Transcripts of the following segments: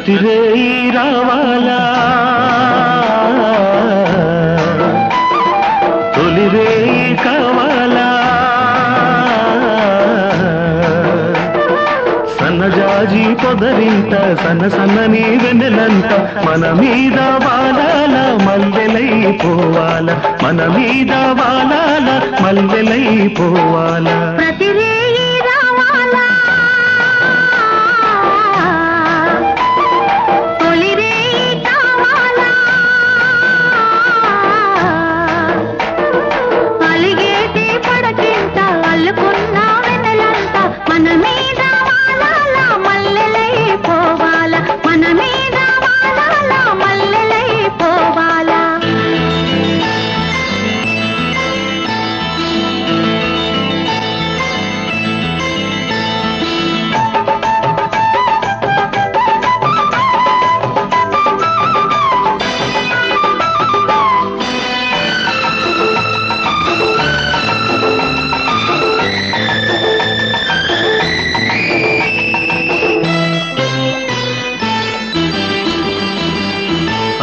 ప్రతి రేయి రావాలా తొలి రేయి కావాలా సన్నజాజి పొదరింట సన్న సన్నని వెన్నెలంట మన మీద వాలాల మల్లెలై పోవాల మన మీద వాలాల మల్లెలై పోవాల ప్రతి రేయి రావాలా తొలి రేయి కావాలా అలిగేటి పడకింట అల్లుకున్న వెన్నెలంట మన మీద వాలాల మల్లెలై పోవాల మన మీద వాలాల మల్లెలై పోవాల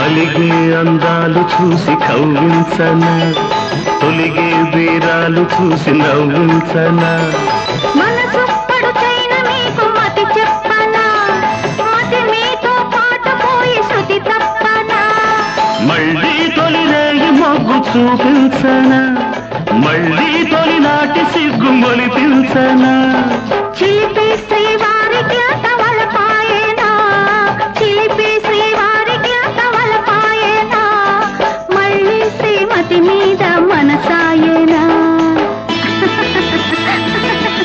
అలిగే అందాలు చూసి కవ్వించనా తొలిగే వీరాలు చూసి నవ్వించనా మనసు పడుచైన మీకు మతి చెప్పనా మతి మీతో పాటు పోయి శృతి తప్పనా మళ్ళీ తొలి రేయి మొగ్గు చూపించనా మళ్ళీ తొలినాటి సిగ్గు మొలిపించనా చిలిపి శ్రీవారికి తవలపాయేనా చిలిపి శ్రీవారికి తవలపాయేనా మళ్ళీ శ్రీమతి మీద మనసాయేనా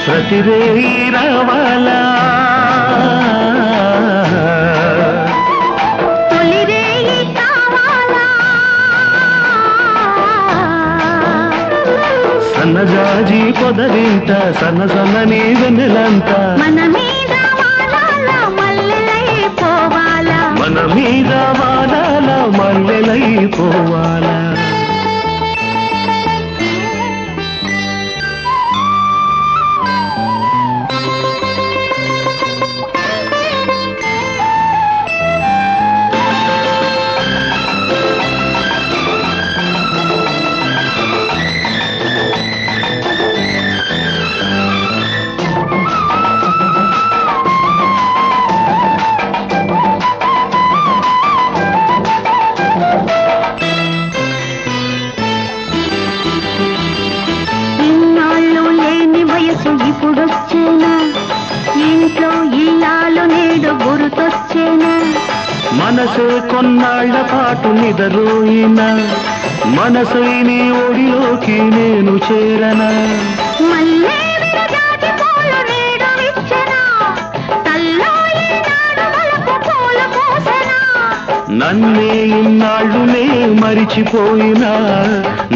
ప్రతి రేయి రావాలా తొలి రేయి కావాలా సన్నజాజి పొదరింట సన్న సన్నని వెన్నెలంట మన మీద వాలాల మల్లెలై పోవాలా మన మీద వాలాల మల్లెలై పోవాలా ఇన్నాళ్ళు లేని వయసు ఇప్పుడొచ్చేనా ఇంట్లో ఇల్లాలు నేడు గుర్తొచ్చేనా మనసే కొన్నాళ్ల పాటు నిదరోయినా మనసై నీ ఒడిలోకి నేను చేరనా మల్లె విరజాజి పూలు నేడు విచ్చెనా తల్లో ఈనాడు వలపు పూలు పూసెనా నన్నే ఇన్నాళ్ళునే మరిచిపోయినా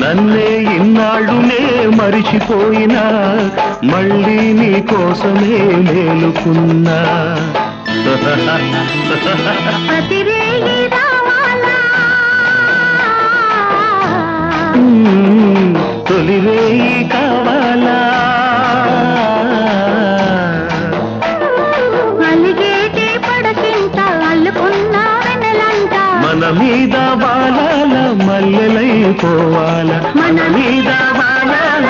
నన్నే ఇన్నాళ్ళునే మరిచిపోయినా మళ్ళీ నీ కోసమే మేలుకున్నా ప్రతి రేయి రావాలా తొలి రేయి కావాలా అలిగేటి పడకింట అల్లుకున్న వెన్నెలంట మన మీద వాలాల మల్లెలై పోవాల మన మీద వాలాల